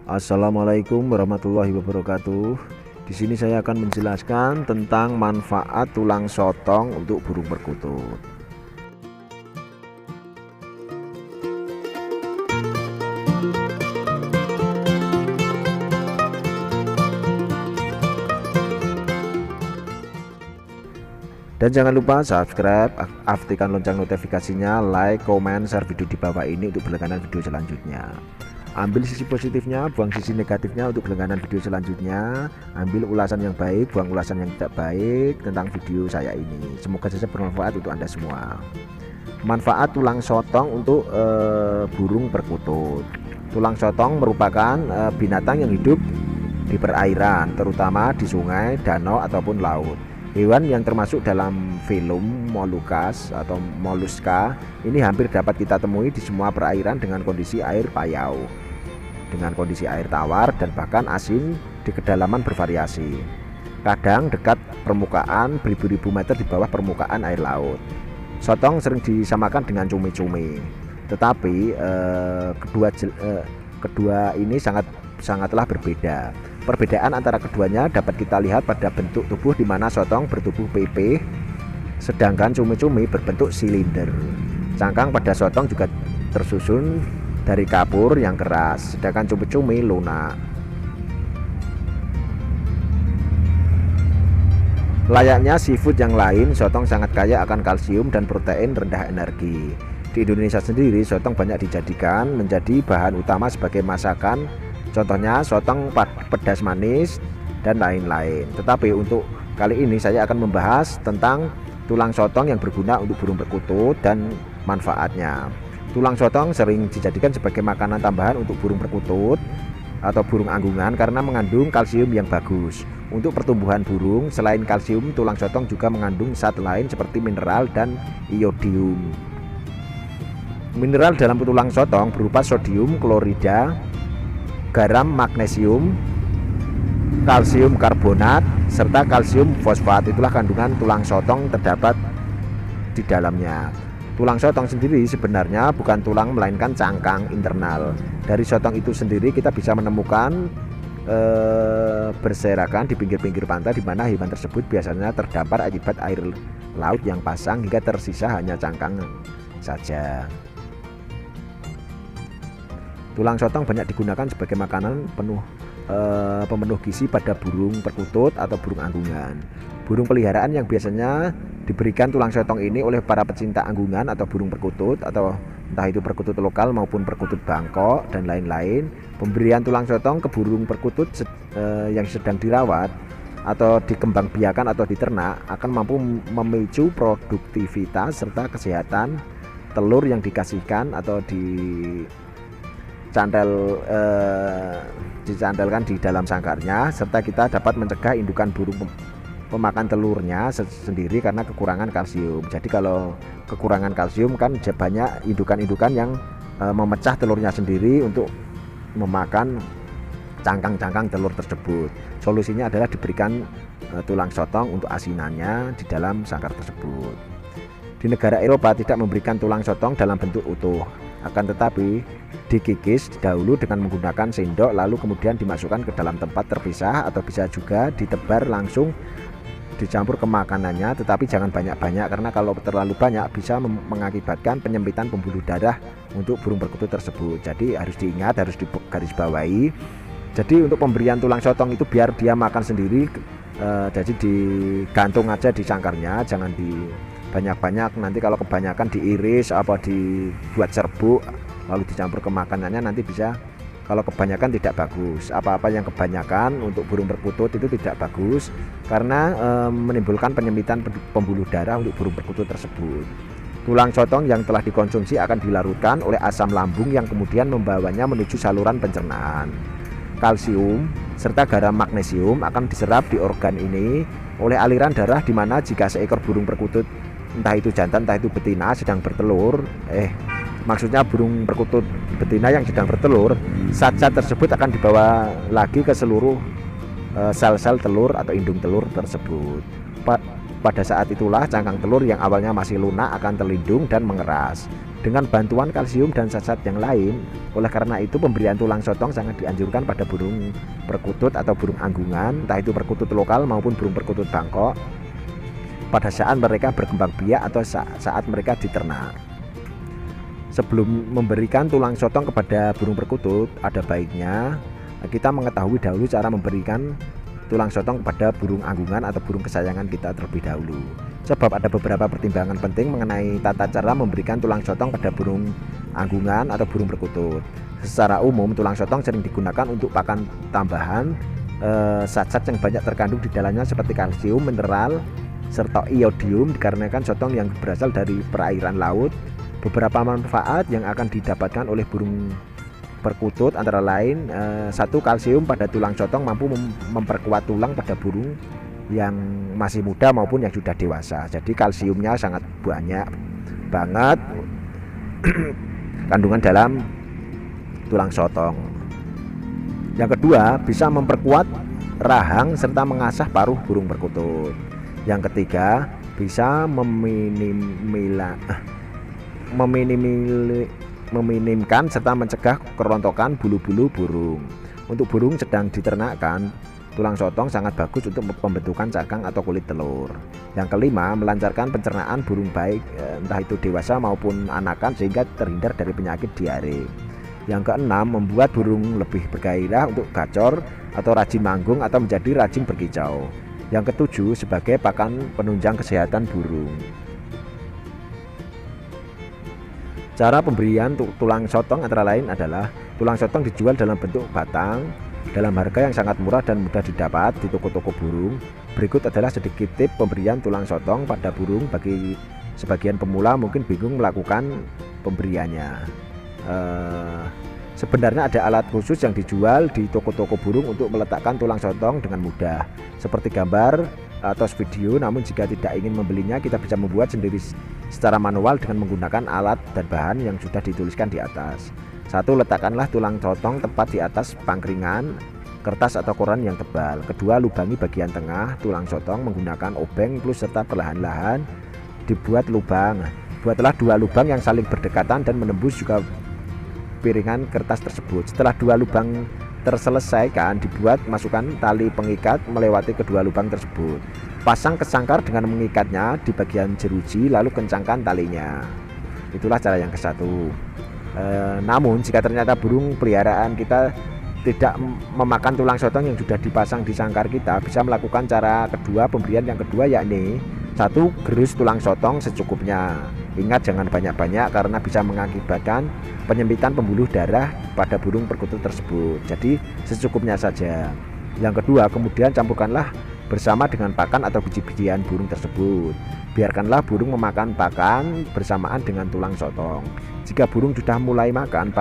Assalamualaikum warahmatullahi wabarakatuh. Di sini saya akan menjelaskan tentang manfaat tulang sotong untuk burung perkutut. Dan jangan lupa subscribe, aktifkan lonceng notifikasinya, like, komen, share video di bawah ini untuk berlangganan video selanjutnya. Ambil sisi positifnya, buang sisi negatifnya untuk berlangganan video selanjutnya. Ambil ulasan yang baik, buang ulasan yang tidak baik tentang video saya ini. Semoga saja bermanfaat untuk Anda semua. Manfaat tulang sotong untuk burung perkutut. Tulang sotong merupakan binatang yang hidup di perairan, terutama di sungai, danau ataupun laut. Hewan yang termasuk dalam filum Molucas atau Mollusca ini hampir dapat kita temui di semua perairan dengan kondisi air payau, dengan kondisi air tawar dan bahkan asin di kedalaman bervariasi. Kadang dekat permukaan beribu-ribu meter di bawah permukaan air laut. Sotong sering disamakan dengan cumi-cumi, tetapi kedua ini sangatlah berbeda. Perbedaan antara keduanya dapat kita lihat pada bentuk tubuh, di mana sotong bertubuh pipih sedangkan cumi-cumi berbentuk silinder. Cangkang pada sotong juga tersusun dari kapur yang keras, sedangkan cumi-cumi lunak. Layaknya seafood yang lain, sotong sangat kaya akan kalsium dan protein rendah energi. Di Indonesia sendiri, sotong banyak dijadikan menjadi bahan utama sebagai masakan. Contohnya sotong pedas manis dan lain-lain. Tetapi untuk kali ini saya akan membahas tentang tulang sotong yang berguna untuk burung perkutut dan manfaatnya. Tulang sotong sering dijadikan sebagai makanan tambahan untuk burung perkutut atau burung anggungan karena mengandung kalsium yang bagus. Untuk pertumbuhan burung, selain kalsium, tulang sotong juga mengandung zat lain seperti mineral dan iodium. Mineral dalam tulang sotong berupa sodium klorida, garam magnesium, kalsium karbonat, serta kalsium fosfat. Itulah kandungan tulang sotong terdapat di dalamnya. Tulang sotong sendiri sebenarnya bukan tulang melainkan cangkang internal. Dari sotong itu sendiri kita bisa menemukan berserakan di pinggir-pinggir pantai, di mana hewan tersebut biasanya terdampar akibat air laut yang pasang hingga tersisa hanya cangkang saja. Tulang sotong banyak digunakan sebagai makanan pemenuh gizi pada burung perkutut atau burung anggungan. Burung peliharaan yang biasanya diberikan tulang sotong ini oleh para pecinta anggungan atau burung perkutut, atau entah itu perkutut lokal maupun perkutut Bangkok dan lain-lain. Pemberian tulang sotong ke burung perkutut yang sedang dirawat atau dikembangbiakan atau diternak akan mampu memicu produktivitas serta kesehatan telur yang dikasihkan atau dicantelkan di dalam sangkarnya, serta kita dapat mencegah indukan burung pemakan telurnya sendiri karena kekurangan kalsium. Jadi kalau kekurangan kalsium kan banyak indukan-indukan yang memecah telurnya sendiri untuk memakan cangkang-cangkang telur tersebut. Solusinya adalah diberikan tulang sotong untuk asinannya di dalam sangkar tersebut. Di negara Eropa tidak memberikan tulang sotong dalam bentuk utuh, akan tetapi dikikis dahulu dengan menggunakan sendok, lalu kemudian dimasukkan ke dalam tempat terpisah, atau bisa juga ditebar langsung dicampur ke makanannya. Tetapi jangan banyak-banyak, karena kalau terlalu banyak bisa mengakibatkan penyempitan pembuluh darah untuk burung perkutut tersebut. Jadi harus diingat, harus digarisbawahi. Jadi untuk pemberian tulang sotong itu biar dia makan sendiri, jadi digantung aja di cangkarnya, jangan di banyak-banyak. Nanti kalau kebanyakan diiris apa dibuat serbuk lalu dicampur ke makanannya, nanti bisa, kalau kebanyakan tidak bagus. Apa-apa yang kebanyakan untuk burung perkutut itu tidak bagus karena menimbulkan penyempitan pembuluh darah untuk burung perkutut tersebut. Tulang sotong yang telah dikonsumsi akan dilarutkan oleh asam lambung yang kemudian membawanya menuju saluran pencernaan. Kalsium serta garam magnesium akan diserap di organ ini oleh aliran darah, di mana jika seekor burung perkutut, entah itu jantan entah itu betina, sedang bertelur, maksudnya burung perkutut betina yang sedang bertelur, zat-zat tersebut akan dibawa lagi ke seluruh sel-sel telur atau indung telur tersebut. Pada saat itulah cangkang telur yang awalnya masih lunak akan terlindung dan mengeras. dengan bantuan kalsium dan zat-zat yang lain. Oleh karena itu pemberian tulang sotong sangat dianjurkan pada burung perkutut atau burung anggungan, entah itu perkutut lokal maupun burung perkutut Bangkok, pada saat mereka berkembang biak atau saat mereka diternak. Sebelum memberikan tulang sotong kepada burung perkutut, ada baiknya kita mengetahui dahulu cara memberikan tulang sotong kepada burung anggungan atau burung kesayangan kita terlebih dahulu. Sebab ada beberapa pertimbangan penting mengenai tata cara memberikan tulang sotong pada burung anggungan atau burung perkutut. Secara umum tulang sotong sering digunakan untuk pakan tambahan, zat-zat yang banyak terkandung di dalamnya seperti kalsium, mineral, serta iodium, dikarenakan sotong yang berasal dari perairan laut. Beberapa manfaat yang akan didapatkan oleh burung perkutut antara lain, satu, kalsium pada tulang sotong mampu memperkuat tulang pada burung yang masih muda maupun yang sudah dewasa. Jadi kalsiumnya sangat banyak banget kandungan dalam tulang sotong. Yang kedua, bisa memperkuat rahang serta mengasah paruh burung perkutut. Yang ketiga, bisa meminimkan serta mencegah kerontokan bulu-bulu burung. Untuk burung sedang diternakkan, tulang sotong sangat bagus untuk pembentukan cangkang atau kulit telur. Yang kelima, melancarkan pencernaan burung baik entah itu dewasa maupun anakan sehingga terhindar dari penyakit diare. Yang keenam, membuat burung lebih bergairah untuk gacor atau rajin manggung atau menjadi rajin berkicau. Yang ketujuh, sebagai pakan penunjang kesehatan burung. Cara pemberian tulang sotong antara lain adalah tulang sotong dijual dalam bentuk batang dalam harga yang sangat murah dan mudah didapat di toko-toko burung. Berikut adalah sedikit tips pemberian tulang sotong pada burung bagi sebagian pemula mungkin bingung melakukan pemberiannya. Sebenarnya ada alat khusus yang dijual di toko-toko burung untuk meletakkan tulang sotong dengan mudah, seperti gambar atau video. Namun jika tidak ingin membelinya, kita bisa membuat sendiri secara manual dengan menggunakan alat dan bahan yang sudah dituliskan di atas. Satu, letakkanlah tulang sotong tepat di atas pangkringan kertas atau koran yang tebal. Kedua, lubangi bagian tengah tulang sotong menggunakan obeng plus serta perlahan-lahan dibuat lubang. Buatlah 2 lubang yang saling berdekatan dan menembus juga piringan kertas tersebut. Setelah 2 lubang terselesaikan, masukkan tali pengikat melewati kedua lubang tersebut. Pasang kesangkar dengan mengikatnya di bagian jeruji, lalu kencangkan talinya. Itulah cara yang ke-1. Namun jika ternyata burung peliharaan kita tidak memakan tulang sotong yang sudah dipasang di sangkar, kita bisa melakukan cara kedua, pemberian yang kedua, yakni 1. Gerus tulang sotong secukupnya. Ingat, jangan banyak-banyak karena bisa mengakibatkan penyempitan pembuluh darah pada burung perkutut tersebut. Jadi secukupnya saja. Yang kedua, kemudian campurkanlah bersama dengan pakan atau biji-bijian burung tersebut. Biarkanlah burung memakan pakan bersamaan dengan tulang sotong. Jika burung sudah mulai makan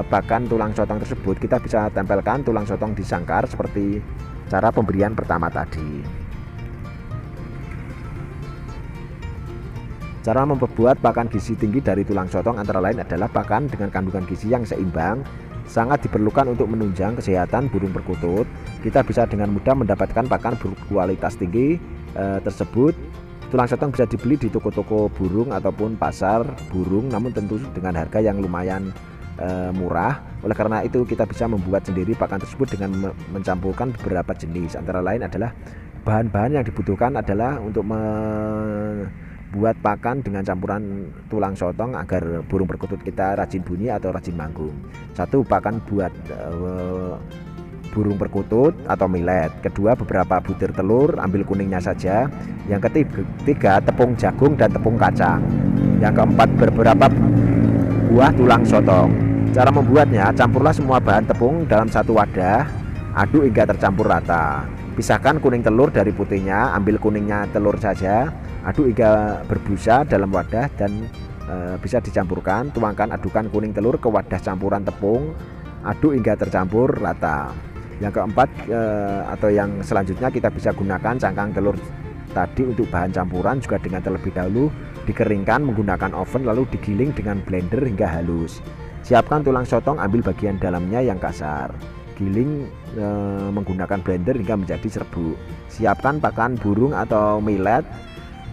pakan tulang sotong tersebut, kita bisa tempelkan tulang sotong di sangkar seperti cara pemberian pertama tadi. Cara memperbuat pakan gizi tinggi dari tulang sotong antara lain adalah pakan dengan kandungan gizi yang seimbang. Sangat diperlukan untuk menunjang kesehatan burung perkutut. Kita bisa dengan mudah mendapatkan pakan berkualitas tinggi tersebut. Tulang sotong bisa dibeli di toko-toko burung ataupun pasar burung, namun tentu dengan harga yang lumayan murah. Oleh karena itu kita bisa membuat sendiri pakan tersebut dengan mencampurkan beberapa jenis. Antara lain adalah bahan-bahan yang dibutuhkan adalah untuk buat pakan dengan campuran tulang sotong agar burung perkutut kita rajin bunyi atau rajin manggung. 1. Pakan buat burung perkutut atau millet. Kedua, beberapa butir telur, ambil kuningnya saja. Yang ketiga, tepung jagung dan tepung kacang. Yang keempat, beberapa buah tulang sotong. Cara membuatnya, campurlah semua bahan tepung dalam satu wadah, aduk hingga tercampur rata. Pisahkan kuning telur dari putihnya, ambil kuningnya telur saja, aduk hingga berbusa dalam wadah dan bisa dicampurkan. Tuangkan adukan kuning telur ke wadah campuran tepung, aduk hingga tercampur rata. Yang keempat atau yang selanjutnya, kita bisa gunakan cangkang telur tadi untuk bahan campuran, juga dengan terlebih dahulu dikeringkan menggunakan oven lalu digiling dengan blender hingga halus. Siapkan tulang sotong, ambil bagian dalamnya yang kasar, giling menggunakan blender hingga menjadi serbuk. Siapkan pakan burung atau millet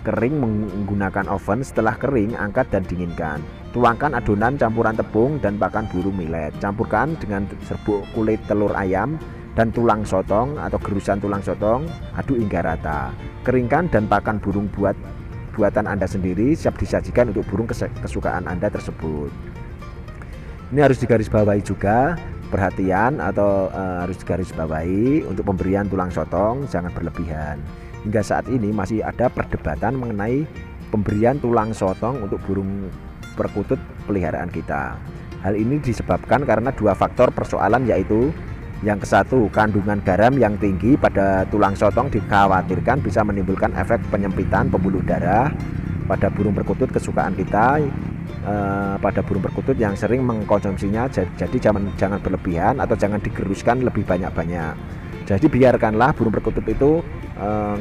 Kering menggunakan oven. Setelah kering, angkat dan dinginkan. Tuangkan adonan campuran tepung dan pakan burung millet. Campurkan dengan serbuk kulit telur ayam dan tulang sotong atau gerusan tulang sotong. Aduk hingga rata. Keringkan dan pakan burung buatan Anda sendiri, siap disajikan untuk burung kesukaan Anda tersebut. Ini harus digarisbawahi juga, perhatian atau harus digarisbawahi untuk pemberian tulang sotong jangan berlebihan. Hingga saat ini masih ada perdebatan mengenai pemberian tulang sotong untuk burung perkutut peliharaan kita. Hal ini disebabkan karena dua faktor persoalan, yaitu yang kesatu, kandungan garam yang tinggi pada tulang sotong dikhawatirkan bisa menimbulkan efek penyempitan pembuluh darah pada burung perkutut kesukaan kita. Pada burung perkutut yang sering mengkonsumsinya, jadi jangan berlebihan atau jangan digeruskan lebih banyak-banyak. Jadi biarkanlah burung perkutut itu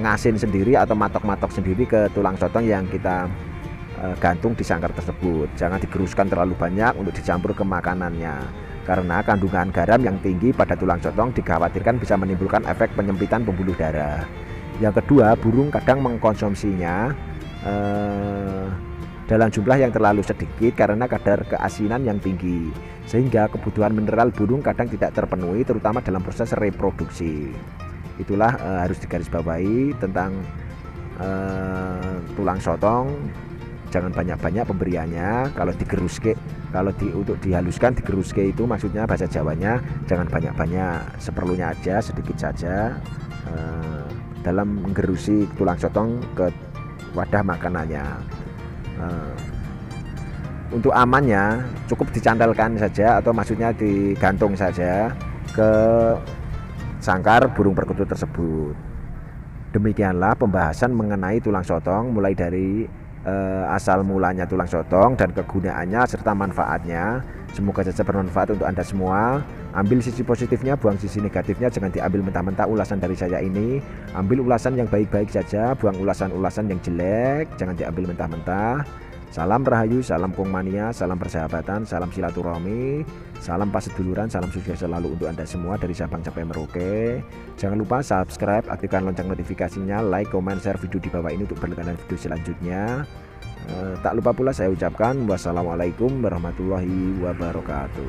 ngasin sendiri atau matok-matok sendiri ke tulang sotong yang kita gantung di sangkar tersebut. Jangan digeruskan terlalu banyak untuk dicampur ke makanannya, karena kandungan garam yang tinggi pada tulang sotong dikhawatirkan bisa menimbulkan efek penyempitan pembuluh darah. Yang kedua, burung kadang mengkonsumsinya dalam jumlah yang terlalu sedikit karena kadar keasinan yang tinggi, sehingga kebutuhan mineral burung kadang tidak terpenuhi, terutama dalam proses reproduksi. Itulah harus digarisbawahi tentang tulang sotong. Jangan banyak-banyak pemberiannya. Kalau digeruske, untuk dihaluskan, digeruske itu maksudnya bahasa Jawanya jangan banyak-banyak, seperlunya aja, sedikit saja dalam menggerusi tulang sotong ke wadah makanannya. Untuk amannya cukup dicandalkan saja atau maksudnya digantung saja ke sangkar burung perkutut tersebut. Demikianlah pembahasan mengenai tulang sotong, mulai dari asal mulanya tulang sotong dan kegunaannya serta manfaatnya. Semoga saja bermanfaat untuk Anda semua. Ambil sisi positifnya, buang sisi negatifnya. Jangan diambil mentah-mentah ulasan dari saya ini. Ambil ulasan yang baik-baik saja, buang ulasan-ulasan yang jelek. Jangan diambil mentah-mentah. Salam Rahayu, salam Kongmania, salam persahabatan, salam silaturahmi, salam paseduluran, salam sukses selalu untuk Anda semua dari Sabang sampai Merauke. Jangan lupa subscribe, aktifkan lonceng notifikasinya, like, komen, share video di bawah ini untuk berlangganan video selanjutnya. Tak lupa pula saya ucapkan wassalamualaikum warahmatullahi wabarakatuh.